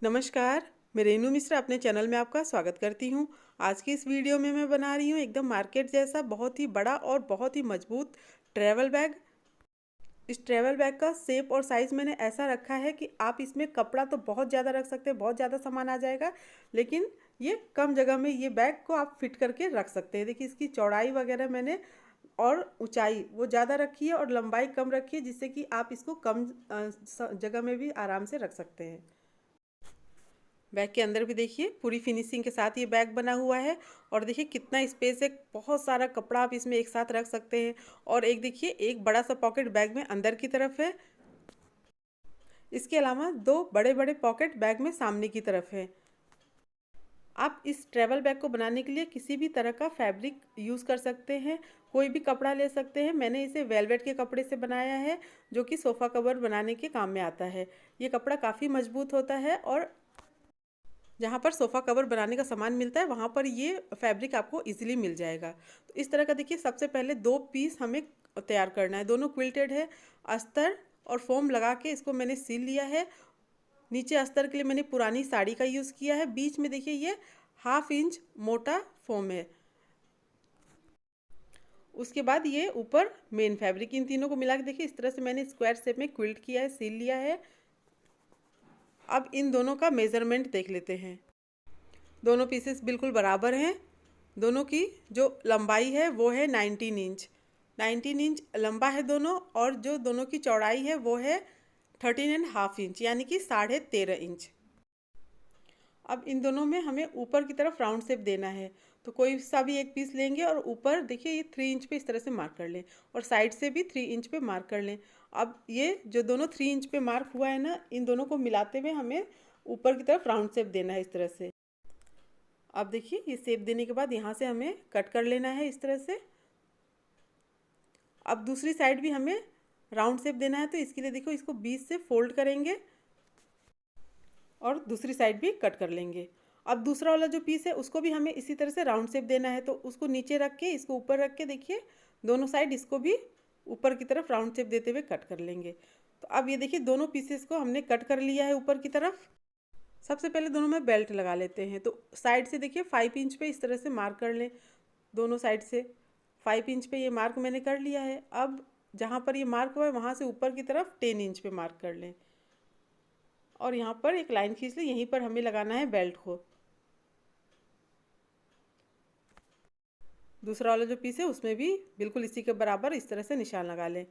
नमस्कार, मैं रेनू मिश्रा अपने चैनल में आपका स्वागत करती हूँ। आज की इस वीडियो में मैं बना रही हूँ एकदम मार्केट जैसा बहुत ही बड़ा और बहुत ही मजबूत ट्रैवल बैग। इस ट्रैवल बैग का शेप और साइज़ मैंने ऐसा रखा है कि आप इसमें कपड़ा तो बहुत ज़्यादा रख सकते हैं, बहुत ज़्यादा सामान आ जाएगा, लेकिन ये कम जगह में ये बैग को आप फिट करके रख सकते हैं। देखिए इसकी चौड़ाई वगैरह मैंने और ऊंचाई वो ज़्यादा रखी है और लंबाई कम रखी है, जिससे कि आप इसको कम जगह में भी आराम से रख सकते हैं। बैग के अंदर भी देखिए पूरी फिनिशिंग के साथ ये बैग बना हुआ है और देखिए कितना स्पेस है, बहुत सारा कपड़ा आप इसमें एक साथ रख सकते हैं। और एक देखिए एक बड़ा सा पॉकेट बैग में अंदर की तरफ है। इसके अलावा दो बड़े बड़े पॉकेट बैग में सामने की तरफ है। आप इस ट्रैवल बैग को बनाने के लिए किसी भी तरह का फैब्रिक यूज़ कर सकते हैं, कोई भी कपड़ा ले सकते हैं। मैंने इसे वेलवेट के कपड़े से बनाया है, जो कि सोफ़ा कवर बनाने के काम में आता है। ये कपड़ा काफ़ी मजबूत होता है और जहाँ पर सोफ़ा कवर बनाने का सामान मिलता है वहाँ पर ये फैब्रिक आपको इजीली मिल जाएगा। तो इस तरह का देखिए सबसे पहले दो पीस हमें तैयार करना है। दोनों क्विल्टेड है। अस्तर और फोम लगा के इसको मैंने सील लिया है। नीचे अस्तर के लिए मैंने पुरानी साड़ी का यूज़ किया है। बीच में देखिए ये 1/2 इंच मोटा फोम है। उसके बाद ये ऊपर मेन फैब्रिक, इन तीनों को मिला के देखिए इस तरह से मैंने स्क्वायर शेप में क्विल्ट किया है, सील लिया है। अब इन दोनों का मेज़रमेंट देख लेते हैं। दोनों पीसेस बिल्कुल बराबर हैं। दोनों की जो लंबाई है वो है 19 इंच। 19 इंच लंबा है दोनों, और जो दोनों की चौड़ाई है वो है 13.5 इंच, यानी कि 13.5 इंच। अब इन दोनों में हमें ऊपर की तरफ राउंड शेप देना है, तो कोई सा भी एक पीस लेंगे और ऊपर देखिए ये 3 इंच पे इस तरह से मार्क कर लें, और साइड से भी 3 इंच पे मार्क कर लें। अब ये जो दोनों 3 इंच पे मार्क हुआ है ना, इन दोनों को मिलाते हुए हमें ऊपर की तरफ राउंड शेप देना है इस तरह से। अब देखिए ये शेप देने के बाद यहाँ से हमें कट कर लेना है इस तरह से। अब दूसरी साइड भी हमें राउंड शेप देना है, तो इसके लिए देखो इसको बीच से फोल्ड करेंगे और दूसरी साइड भी कट कर लेंगे। अब दूसरा वाला जो पीस है उसको भी हमें इसी तरह से राउंड शेप देना है, तो उसको नीचे रख के इसको ऊपर रख के देखिए दोनों साइड इसको भी ऊपर की तरफ राउंड शेप देते हुए कट कर लेंगे। तो अब ये देखिए दोनों पीसेस को हमने कट कर लिया है ऊपर की तरफ। सबसे पहले दोनों में बेल्ट लगा लेते हैं, तो साइड से देखिए 5 इंच पे इस तरह से मार्क कर लें। दोनों साइड से 5 इंच पे ये मार्क मैंने कर लिया है। अब जहाँ पर ये मार्क हुआ है वहाँ से ऊपर की तरफ 10 इंच पे मार्क कर लें और यहाँ पर एक लाइन खींच लें। यहीं पर हमें लगाना है बेल्ट को। दूसरा वाला जो पीस है उसमें भी बिल्कुल इसी के बराबर इस तरह से निशान लगा लें।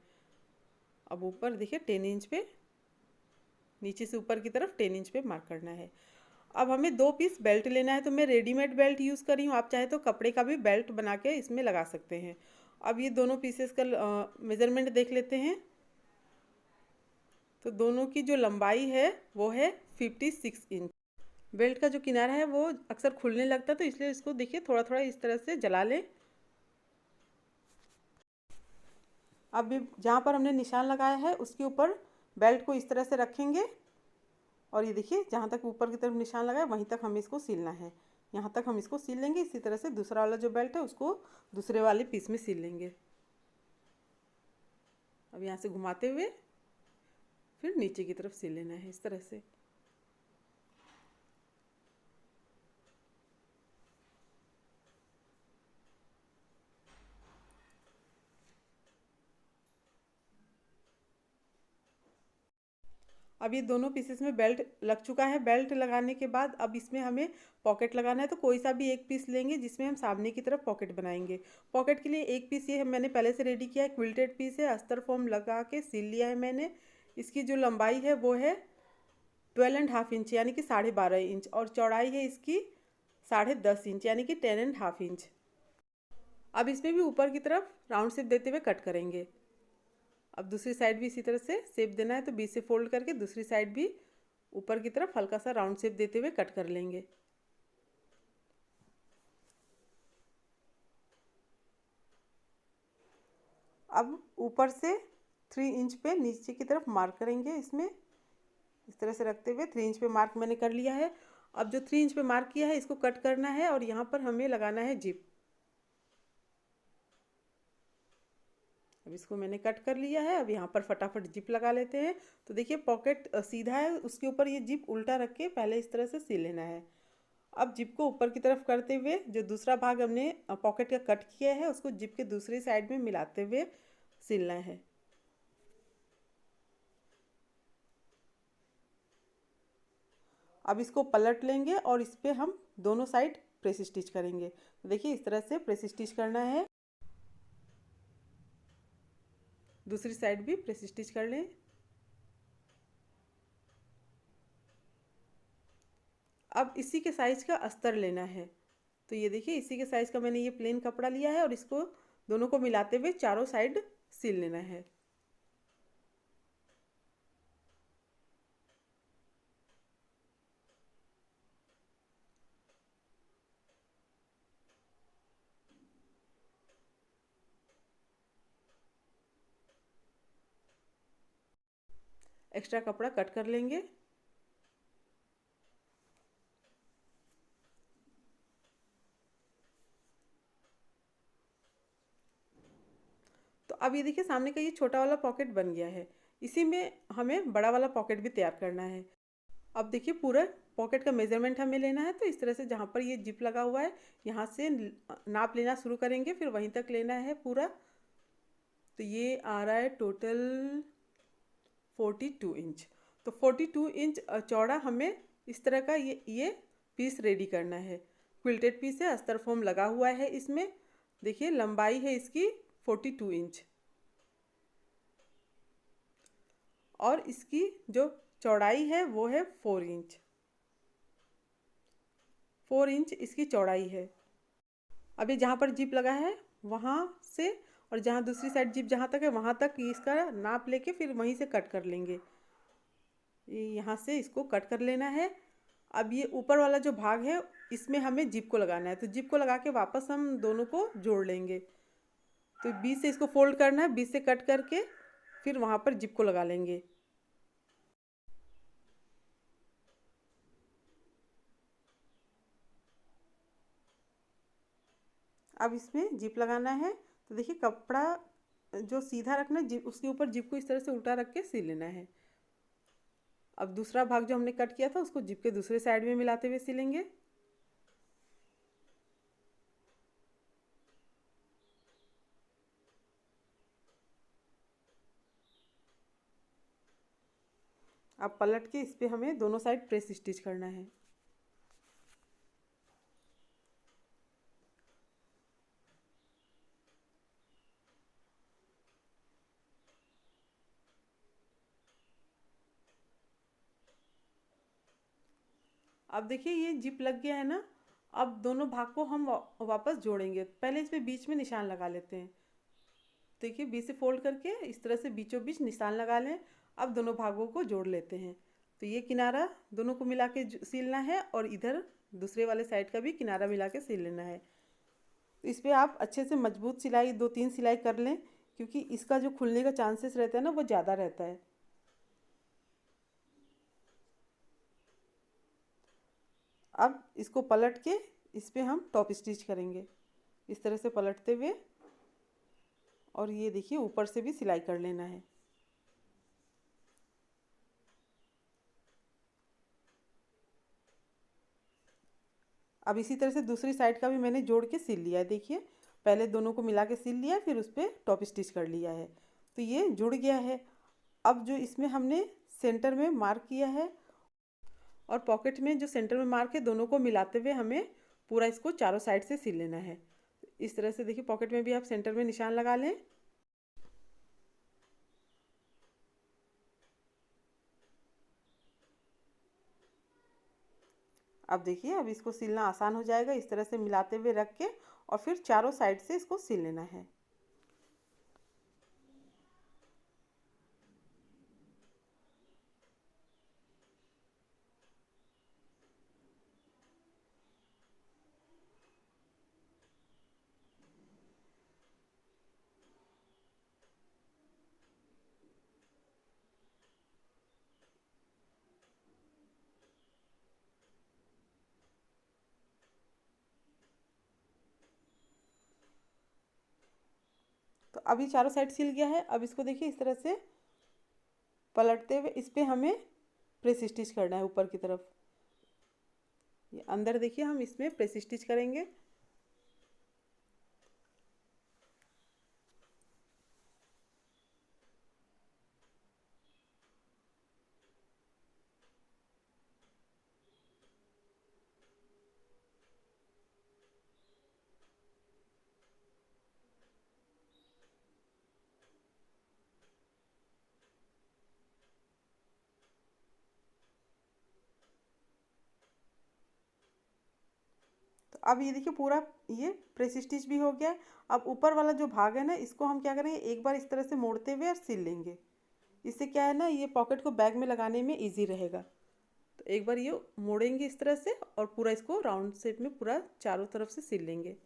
अब ऊपर देखिए 10 इंच पे, नीचे से ऊपर की तरफ 10 इंच पे मार्क करना है। अब हमें दो पीस बेल्ट लेना है, तो मैं रेडीमेड बेल्ट यूज़ कर रही हूँ, आप चाहे तो कपड़े का भी बेल्ट बना के इसमें लगा सकते हैं। अब ये दोनों पीसेस का मेज़रमेंट देख लेते हैं। तो दोनों की जो लंबाई है वो है 56 इंच। बेल्ट का जो किनारा है वो अक्सर खुलने लगता है, तो इसलिए इसको देखिए थोड़ा थोड़ा इस तरह से जला लें। अब भी जहाँ पर हमने निशान लगाया है उसके ऊपर बेल्ट को इस तरह से रखेंगे और ये देखिए जहाँ तक ऊपर की तरफ निशान लगाए वहीं तक हमें इसको सिलना है। यहाँ तक हम इसको सिल लेंगे। इसी तरह से दूसरा वाला जो बेल्ट है उसको दूसरे वाले पीस में सिल लेंगे। अब यहाँ से घुमाते हुए फिर नीचे की तरफ सिल लेना है इस तरह से। अब ये दोनों पीसेस में बेल्ट लग चुका है। बेल्ट लगाने के बाद अब इसमें हमें पॉकेट लगाना है, तो कोई सा भी एक पीस लेंगे जिसमें हम सामने की तरफ पॉकेट बनाएंगे। पॉकेट के लिए एक पीस ये मैंने पहले से रेडी किया है, क्विल्टेड पीस है, अस्तर फॉर्म लगा के सिल लिया है मैंने। इसकी जो लंबाई है वो है 12.5 इंच, यानी कि 12.5 इंच, और चौड़ाई है इसकी 10.5 इंच, यानी कि 10.5 इंच। अब इसमें भी ऊपर की तरफ राउंड शेप देते हुए कट करेंगे। अब दूसरी साइड भी इसी तरह से शेप देना है, तो बीच से फोल्ड करके दूसरी साइड भी ऊपर की तरफ हल्का सा राउंड शेप देते हुए कट कर लेंगे। अब ऊपर से 3 इंच पे नीचे की तरफ मार्क करेंगे। इसमें इस तरह से रखते हुए 3 इंच पे मार्क मैंने कर लिया है। अब जो 3 इंच पे मार्क किया है इसको कट करना है और यहाँ पर हमें लगाना है जिप। अब इसको मैंने कट कर लिया है। अब यहाँ पर फटाफट जिप लगा लेते हैं। तो देखिए पॉकेट सीधा है, उसके ऊपर ये जिप उल्टा रख के पहले इस तरह से सिल लेना है। अब जिप को ऊपर की तरफ करते हुए जो दूसरा भाग हमने पॉकेट का कट किया है उसको जिप के दूसरी साइड में मिलाते हुए सिलना है। अब इसको पलट लेंगे और इस पर हम दोनों साइड प्रेस स्टिच करेंगे। तो देखिए इस तरह से प्रेस स्टिच करना है। दूसरी साइड भी प्रेस स्टिच कर लें। अब इसी के साइज का अस्तर लेना है। तो ये देखिए इसी के साइज का मैंने ये प्लेन कपड़ा लिया है और इसको दोनों को मिलाते हुए चारों साइड सिल लेना है। एक्स्ट्रा कपड़ा कट कर लेंगे। तो अब ये देखिए सामने का ये छोटा वाला पॉकेट बन गया है। इसी में हमें बड़ा वाला पॉकेट भी तैयार करना है। अब देखिए पूरा पॉकेट का मेजरमेंट हमें लेना है। तो इस तरह से जहाँ पर ये जिप लगा हुआ है यहाँ से नाप लेना शुरू करेंगे, फिर वहीं तक लेना है पूरा। तो ये आ रहा है टोटल 42 इंच। तो 42 इंच चौड़ा हमें इस तरह का ये पीस रेडी करना है। क्विल्टेड पीस है, अस्तर फोम लगा हुआ है इसमें। देखिए लंबाई है इसकी 42 इंच और इसकी जो चौड़ाई है वो है 4 इंच। 4 इंच इसकी चौड़ाई है। अभी जहाँ पर जिप लगा है वहाँ से और जहाँ दूसरी साइड जिप जहाँ तक है वहाँ तक इसका नाप लेके फिर वहीं से कट कर लेंगे। यहाँ से इसको कट कर लेना है। अब ये ऊपर वाला जो भाग है इसमें हमें जिप को लगाना है। तो जिप को लगा के वापस हम दोनों को जोड़ लेंगे। तो बीच से इसको फोल्ड करना है, बीच से कट करके फिर वहाँ पर जिप को लगा लेंगे। अब इसमें जिप लगाना है। तो देखिए कपड़ा जो सीधा रखना है जिप उसके ऊपर जिप को इस तरह से उल्टा रख के सिल लेना है। अब दूसरा भाग जो हमने कट किया था उसको जिप के दूसरे साइड में मिलाते हुए सिलेंगे। अब पलट के इस पर हमें दोनों साइड प्रेस स्टिच करना है। अब देखिए ये जिप लग गया है ना। अब दोनों भाग को हम वापस जोड़ेंगे। पहले इसमें बीच में निशान लगा लेते हैं। देखिए बीच से फोल्ड करके इस तरह से बीचों बीच निशान लगा लें। अब दोनों भागों को जोड़ लेते हैं। तो ये किनारा दोनों को मिला के सिलना है और इधर दूसरे वाले साइड का भी किनारा मिला के सिल लेना है। तो इस पर आप अच्छे से मजबूत सिलाई 2-3 सिलाई कर लें, क्योंकि इसका जो खुलने का चांसेस रहता है ना वो ज़्यादा रहता है। अब इसको पलट के इस पर हम टॉप स्टिच करेंगे इस तरह से पलटते हुए। और ये देखिए ऊपर से भी सिलाई कर लेना है। अब इसी तरह से दूसरी साइड का भी मैंने जोड़ के सिल लिया है। देखिए पहले दोनों को मिला के सिल लिया, फिर उस पर टॉप स्टिच कर लिया है। तो ये जुड़ गया है। अब जो इसमें हमने सेंटर में मार्क किया है और पॉकेट में जो सेंटर में मार्क है दोनों को मिलाते हुए हमें पूरा इसको चारों साइड से सिल लेना है। इस तरह से देखिए पॉकेट में भी आप सेंटर में निशान लगा लें। अब देखिए अब इसको सिलना आसान हो जाएगा। इस तरह से मिलाते हुए रख के और फिर चारों साइड से इसको सिल लेना है। तो अभी चारों साइड सिल गया है। अब इसको देखिए इस तरह से पलटते हुए इस पे हमें प्रेस स्टिच करना है ऊपर की तरफ। ये अंदर देखिए हम इसमें प्रेस स्टिच करेंगे। तो अब ये देखिए पूरा ये प्रेस स्टिच भी हो गया है। अब ऊपर वाला जो भाग है ना, इसको हम क्या करेंगे, एक बार इस तरह से मोड़ते हुए और सिल लेंगे। इससे क्या है ना, ये पॉकेट को बैग में लगाने में इजी रहेगा। तो एक बार ये मोड़ेंगे इस तरह से और पूरा इसको राउंड शेप में पूरा चारों तरफ से सिल लेंगे।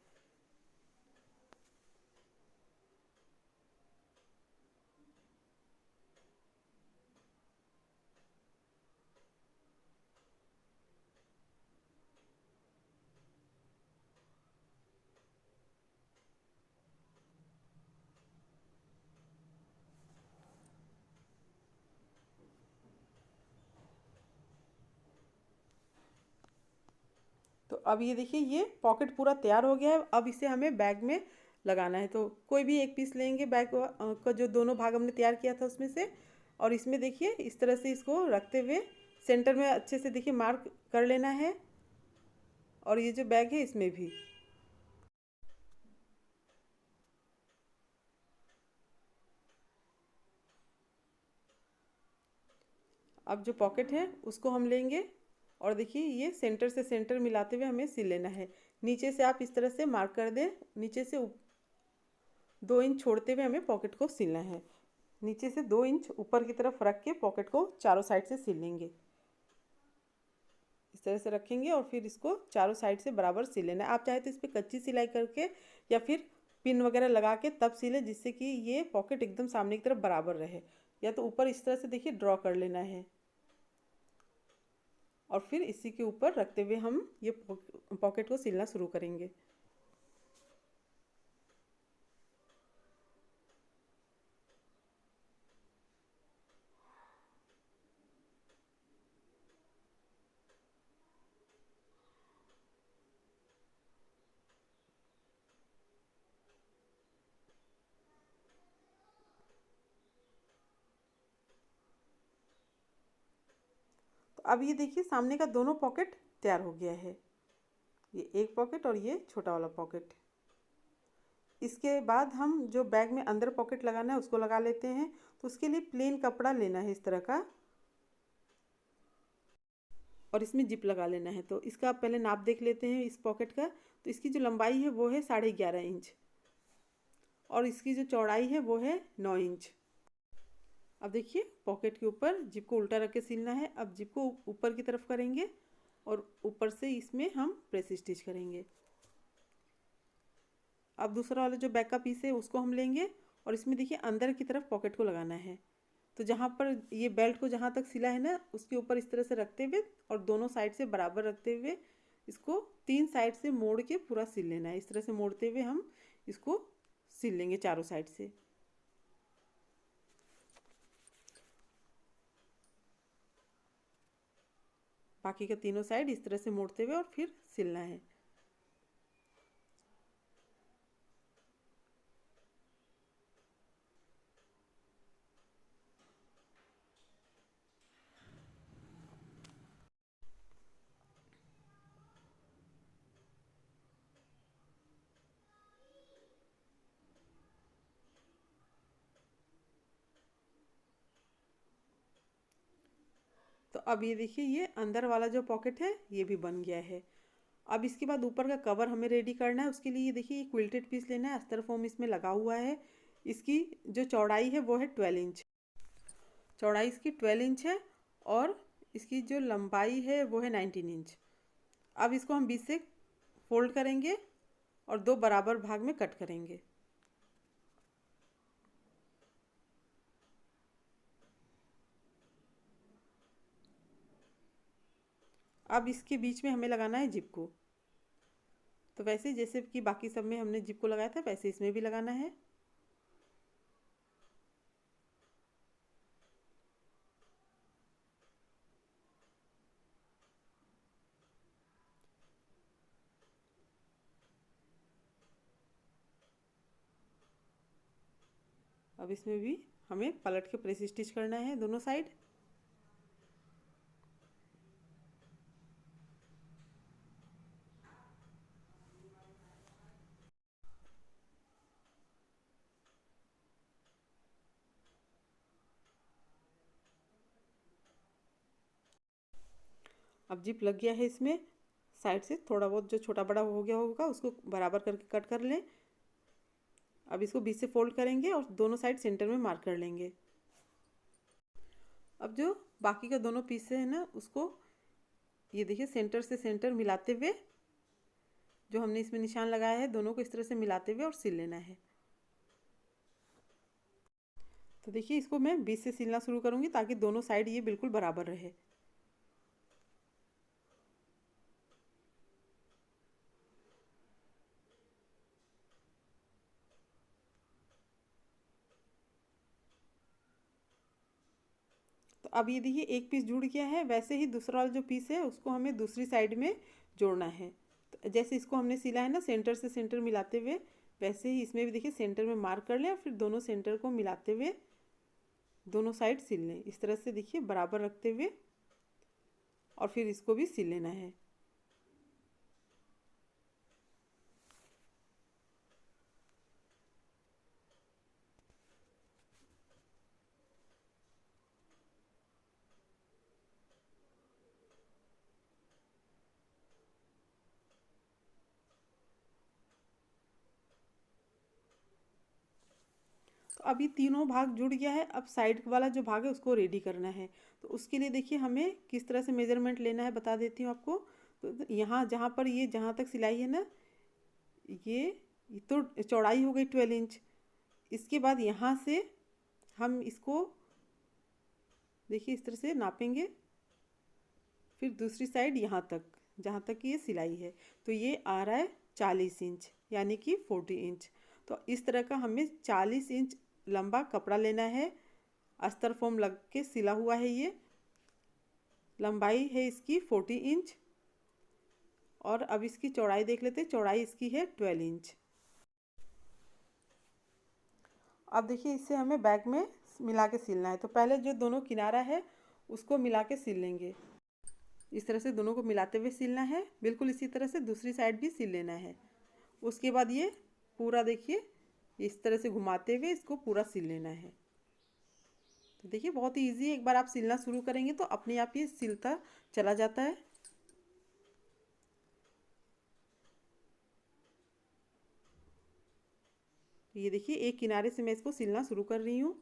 तो अब ये देखिए ये पॉकेट पूरा तैयार हो गया है। अब इसे हमें बैग में लगाना है। तो कोई भी एक पीस लेंगे बैग का, जो दोनों भाग हमने तैयार किया था उसमें से, और इसमें देखिए इस तरह से इसको रखते हुए सेंटर में अच्छे से देखिए मार्क कर लेना है। और ये जो बैग है इसमें भी। अब जो पॉकेट है उसको हम लेंगे और देखिए ये सेंटर से सेंटर मिलाते हुए हमें सिल लेना है। नीचे से आप इस तरह से मार्क कर दें, नीचे से 2 इंच छोड़ते हुए हमें पॉकेट को सिलना है। नीचे से 2 इंच ऊपर की तरफ रख के पॉकेट को चारों साइड से सिल लेंगे। इस तरह से रखेंगे और फिर इसको चारों साइड से बराबर सिल लेना है। आप चाहे तो इस पर कच्ची सिलाई करके या फिर पिन वगैरह लगा के तब सिले, जिससे कि ये पॉकेट एकदम सामने की तरफ बराबर रहे। या तो ऊपर इस तरह से देखिए ड्रॉ कर लेना है और फिर इसी के ऊपर रखते हुए हम ये पॉकेट को सिलना शुरू करेंगे। तो अब ये देखिए सामने का दोनों पॉकेट तैयार हो गया है। ये एक पॉकेट और ये छोटा वाला पॉकेट। इसके बाद हम जो बैग में अंदर पॉकेट लगाना है उसको लगा लेते हैं। तो उसके लिए प्लेन कपड़ा लेना है इस तरह का और इसमें जिप लगा लेना है। तो इसका आप पहले नाप देख लेते हैं इस पॉकेट का। तो इसकी जो लंबाई है वो है 11.5 इंच और इसकी जो चौड़ाई है वो है 9 इंच। अब देखिए पॉकेट के ऊपर जिप को उल्टा रख के सिलना है। अब जिप को ऊपर की तरफ करेंगे और ऊपर से इसमें हम प्रेस स्टिच करेंगे। अब दूसरा वाला जो बैक का पीस है उसको हम लेंगे और इसमें देखिए अंदर की तरफ पॉकेट को लगाना है। तो जहाँ पर ये बेल्ट को जहाँ तक सिला है ना, उसके ऊपर इस तरह से रखते हुए और दोनों साइड से बराबर रखते हुए इसको 3 साइड से मोड़ के पूरा सिल लेना है। इस तरह से मोड़ते हुए हम इसको सिल लेंगे चारों साइड से। बाकी का तीनों साइड इस तरह से मोड़ते हुए और फिर सिलना है। तो अब ये देखिए ये अंदर वाला जो पॉकेट है ये भी बन गया है। अब इसके बाद ऊपर का कवर हमें रेडी करना है। उसके लिए ये देखिए क्विल्टेड पीस लेना है, अस्तर फोम इसमें लगा हुआ है। इसकी जो चौड़ाई है वो है 12 इंच। चौड़ाई इसकी 12 इंच है और इसकी जो लंबाई है वो है 19 इंच। अब इसको हम बीच से फोल्ड करेंगे और 2 बराबर भाग में कट करेंगे। अब इसके बीच में हमें लगाना है जिप को। तो वैसे जैसे कि बाकी सब में हमने जिप को लगाया था वैसे इसमें भी लगाना है। अब इसमें भी हमें पलट के प्रेस स्टिच करना है दोनों साइड। अब जिप लग गया है इसमें, साइड से थोड़ा बहुत जो छोटा बड़ा हो गया होगा उसको बराबर करके कट कर लें। अब इसको बीच से फोल्ड करेंगे और दोनों साइड सेंटर में मार्क कर लेंगे। अब जो बाकी का दोनों पीस है ना उसको ये देखिए सेंटर से सेंटर मिलाते हुए, जो हमने इसमें निशान लगाया है दोनों को इस तरह से मिलाते हुए और सिल लेना है। तो देखिए इसको मैं बीच से सिलना शुरू करूँगी ताकि दोनों साइड ये बिल्कुल बराबर रहे। तो अब ये देखिए एक पीस जुड़ गया है, वैसे ही दूसरा वाला जो पीस है उसको हमें दूसरी साइड में जोड़ना है। तो जैसे इसको हमने सिला है ना सेंटर से सेंटर मिलाते हुए, वैसे ही इसमें भी देखिए सेंटर में मार्क कर लें और फिर दोनों सेंटर को मिलाते हुए दोनों साइड सिल लें। इस तरह से देखिए बराबर रखते हुए और फिर इसको भी सिल लेना है। तो अभी तीनों भाग जुड़ गया है। अब साइड वाला जो भाग है उसको रेडी करना है। तो उसके लिए देखिए हमें किस तरह से मेजरमेंट लेना है बता देती हूँ आपको। तो यहाँ जहाँ पर ये जहाँ तक सिलाई है ना, ये तो चौड़ाई हो गई 12 इंच। इसके बाद यहाँ से हम इसको देखिए इस तरह से नापेंगे, फिर दूसरी साइड यहाँ तक जहाँ तक ये सिलाई है तो ये आ रहा है 40 इंच यानी कि 40 इंच। तो इस तरह का हमें 40 इंच लंबा कपड़ा लेना है। अस्तर फोम लग के सिला हुआ है ये। लंबाई है इसकी 40 इंच और अब इसकी चौड़ाई देख लेते हैं। चौड़ाई इसकी है 12 इंच। अब देखिए इसे हमें बैक में मिला के सिलना है। तो पहले जो दोनों किनारा है उसको मिला के सिल लेंगे। इस तरह से दोनों को मिलाते हुए सिलना है। बिल्कुल इसी तरह से दूसरी साइड भी सिल लेना है। उसके बाद ये पूरा देखिए इस तरह से घुमाते हुए इसको पूरा सिल लेना है। तो देखिए बहुत ही ईजी है। एक बार आप सिलना शुरू करेंगे तो अपने आप ये सिलता चला जाता है। ये देखिए एक किनारे से मैं इसको सिलना शुरू कर रही हूँ।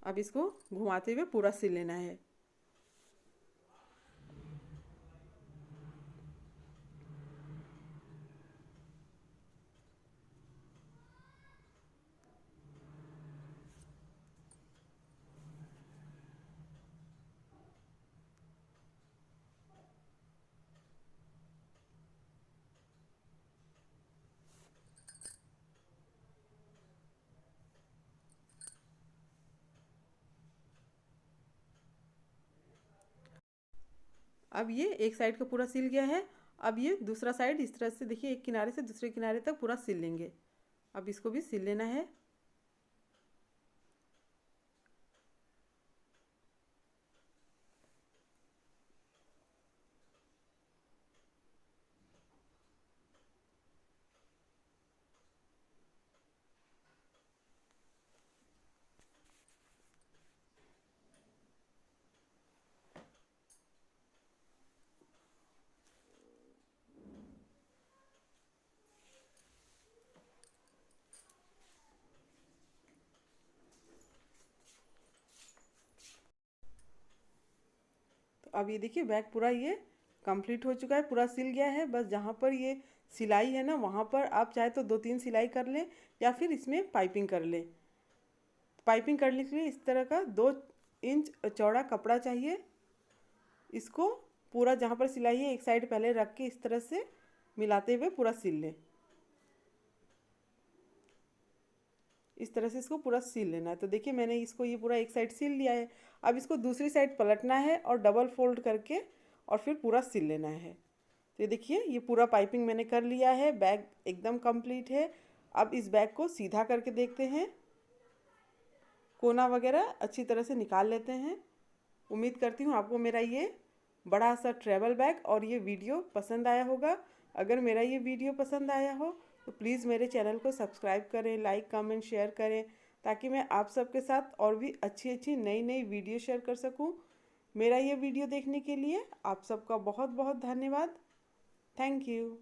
अब इसको घुमाते हुए पूरा सिल लेना है। अब ये एक साइड का पूरा सिल गया है। अब ये दूसरा साइड इस तरह से देखिए एक किनारे से दूसरे किनारे तक पूरा सिल लेंगे। अब इसको भी सिल लेना है। तो अब ये देखिए बैक पूरा ये कंप्लीट हो चुका है, पूरा सिल गया है। बस जहाँ पर ये सिलाई है ना वहाँ पर आप चाहे तो 2-3 सिलाई कर लें या फिर इसमें पाइपिंग कर लें। पाइपिंग करने के लिए इस तरह का 2 इंच चौड़ा कपड़ा चाहिए। इसको पूरा जहाँ पर सिलाई है एक साइड पहले रख के इस तरह से मिलाते हुए पूरा सिल लें। इस तरह से इसको पूरा सिल लेना है। तो देखिए मैंने इसको ये पूरा एक साइड सिल लिया है। अब इसको दूसरी साइड पलटना है और डबल फोल्ड करके और फिर पूरा सिल लेना है। तो ये देखिए ये पूरा पाइपिंग मैंने कर लिया है। बैग एकदम कंप्लीट है। अब इस बैग को सीधा करके देखते हैं, कोना वगैरह अच्छी तरह से निकाल लेते हैं। उम्मीद करती हूँ आपको मेरा ये बड़ा सा ट्रैवल बैग और ये वीडियो पसंद आया होगा। अगर मेरा ये वीडियो पसंद आया हो तो प्लीज़ मेरे चैनल को सब्सक्राइब करें, लाइक कमेंट शेयर करें, ताकि मैं आप सबके साथ और भी अच्छी अच्छी नई नई वीडियो शेयर कर सकूं। मेरा ये वीडियो देखने के लिए आप सबका बहुत बहुत धन्यवाद। Thank you.